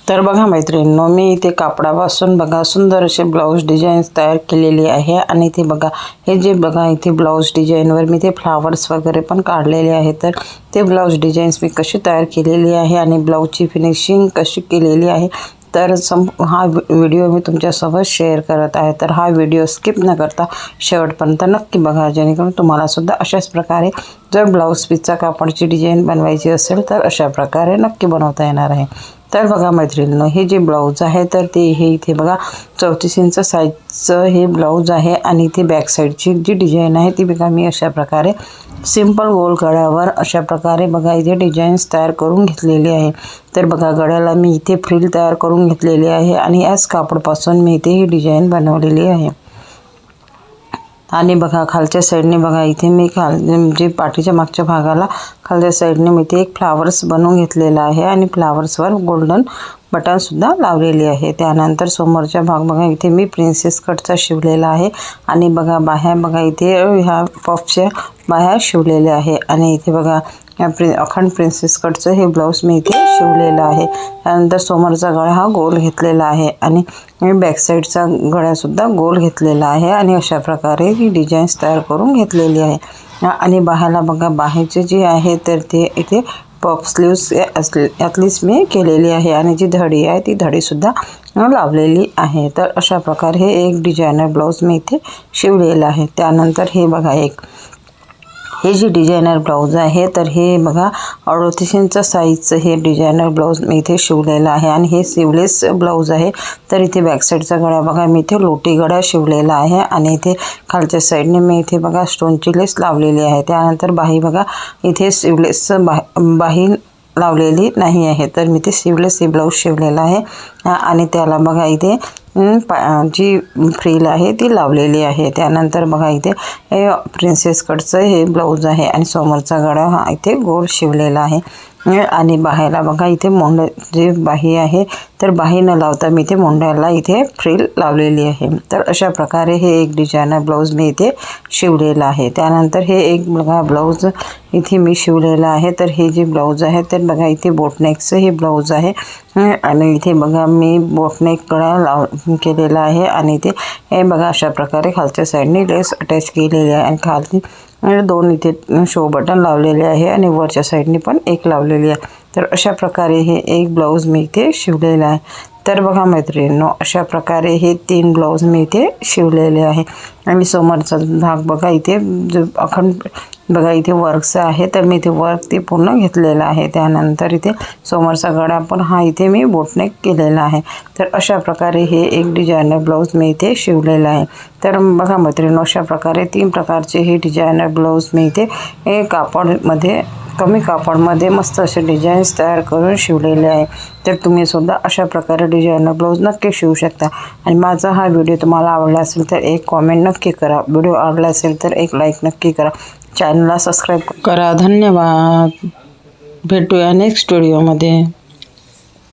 तर बघा मैत्रिणींनो, मी इथे कापडापासून बघा सुंदर असे ब्लाऊज डिझाईन्स तयार केलेली आहे। आणि ते बघा हे जे बघा इथे ब्लाऊज डिझाईनवर मी ते फ्लावर्स वगैरे पण काढलेले आहे। तर ते ब्लाऊज डिझाईन्स मी कशी तयार केलेली आहे आणि ब्लाऊजची फिनिशिंग कशी केलेली आहे तर हा व्हिडिओ मी तुमच्यासोबत शेअर करत आहे। तर हा व्हिडिओ स्किप न करता शेवटपर्यंत नक्की बघा, जेणेकरून तुम्हाला सुद्धा अशाच प्रकारे जर ब्लाऊज पीसचा कापडची डिझाईन बनवायची असेल तर अशा प्रकारे नक्की बनवता येणार आहे। तर बघा मैत्रिणींनो, हे जे ब्लाऊज आहे तर ते हे इथे बघा 34 इंच साईजचं हे ब्लाऊज आहे। आणि इथे बॅक साईडची जी डिझाईन आहे ती बघा मी अशा प्रकारे सिंपल गोल गळ्यावर अशा प्रकारे बघा इथे डिझाईन्स तयार करून घेतलेली आहे। तर बघा गळ्याला मी इथे फ्रिल तयार करून घेतलेली आहे आणि याच कापडापासून मी इथे ही डिझाईन बनवलेली आहे। आणि बघा खालच्या साईडने बघा इथे मी जे पाठीच्या मागच्या भागाला खालच्या साईडने मी इथे एक फ्लावर्स बनवून घेतलेला आहे आणि फ्लावर्सवर गोल्डन बटन सुद्धा लावलेली आहे। त्यानंतर समोरच्या भाग बघा इथे मी प्रिन्सेस कटचा शिवलेला आहे। आणि बघा बाह्या बघा इथे ह्या पफच्या बाह्या शिवलेल्या आहे। आणि इथे बघा अखंड प्रिन्सेस कटचं हे ब्लाऊज मी इथे शिवलेलं आहे। त्यानंतर समोरचा गळा हा गोल घेतलेला आहे आणि मी बॅक साईडचा गळासुद्धा गोल घेतलेला आहे। आणि अशा प्रकारे ही डिझाईन्स तयार करून घेतलेली आहे। आणि बाह्याला बघा बाहेरचे जे आहे तर ते इथे पफ स्लीव्स यातलीच मी केलेली आहे आणि जी धडी आहे ती धडीसुद्धा लावलेली आहे। तर अशा प्रकारे हे एक डिझायनर ब्लाऊज मी इथे शिवलेलं आहे। त्यानंतर हे बघा हे जे डिझायनर ब्लाऊज आहे तर हे बघा 38 इंच साईजचं हे डिझायनर ब्लाऊज मी इथे शिवलेलं आहे आणि हे स्लीवलेस ब्लाऊज आहे। तर इथे बॅक साईडचा गळा बघा मी इथे लोटी गळा शिवलेला आहे आणि इथे खालच्या साईडने मी इथे बघा स्टोनची लेस लावलेली आहे। त्यानंतर बाही बघा इथे स्लीवलेस बाही लावलेली नाही आहे, तर मी ते स्लीवलेस हे ब्लाऊज शिवलेला आहे। आणि त्याला बघा इथे जी फ्रिल आहे ती लावलेली आहे। त्यानंतर बघा इथे प्रिन्सेस कटचं हे ब्लाऊज आहे आणि समोरचा गळा हा इथे गोल शिवलेला आहे। आणि बाह्याला बघा इथे मोंढ जे बाही आहे तर बाही न लावता मी इथे मोंढ्याला इथे फ्रिल लावलेली आहे। तर अशा प्रकारे हे एक डिझायनर ब्लाऊज मी इथे शिवलेलं आहे। त्यानंतर हे एक बघा ब्लाऊज इथे मी शिवलेलं आहे। तर हे जे ब्लाऊज आहे तर बघा इथे बोटनेकचं हे ब्लाऊज आहे आणि इथे बघा मी बोटनेक गळा केलेला आहे आणि इथे हे बघा अशा प्रकारे खालच्या साईडने लेस अटॅच केलेली आहे आणि खाली दोन इथे शो बटन लावलेले आहे आणि वरच्या साईडने पण एक लावलेली आहे। तर अशा प्रकारे हे एक ब्लाऊज मी इथे शिवलेलं आहे। तर बघा मैत्रिणींनो, अशा प्रकारे हे 3 ब्लाऊज मी इथे शिवलेले आहे। आणि समोरचा भाग बघा इथे जो अखंड बघा इथे वर्कचं आहे तर मी इथे वर्क ते पूर्ण घेतलेलं आहे। त्यानंतर इथे समोरचा गळा पण हा इथे मी बोटनेक केलेला आहे। तर अशा प्रकारे हे एक डिझायनर ब्लाऊज मी इथे शिवलेलं आहे। तर बघा मैत्रिणींनो, अशा प्रकारे 3 प्रकारचे हे डिझायनर ब्लाऊज मी इथे कापडमध्ये कमी कापडमध्ये मस्त असे डिझाईन्स तयार करून शिवलेले आहे। तर तुम्ही सुद्धा अशा प्रकारे डिझायनर ब्लाऊज नक्की शिवू शकता। आणि माझा हा व्हिडिओ तुम्हाला आवडला असेल तर एक कॉमेंट नक्की करा, व्हिडिओ आवडला असेल तर एक लाईक नक्की करा, चॅनलला सबस्क्राईब करा। धन्यवाद, भेटूया नेक्स्ट व्हिडिओमध्ये।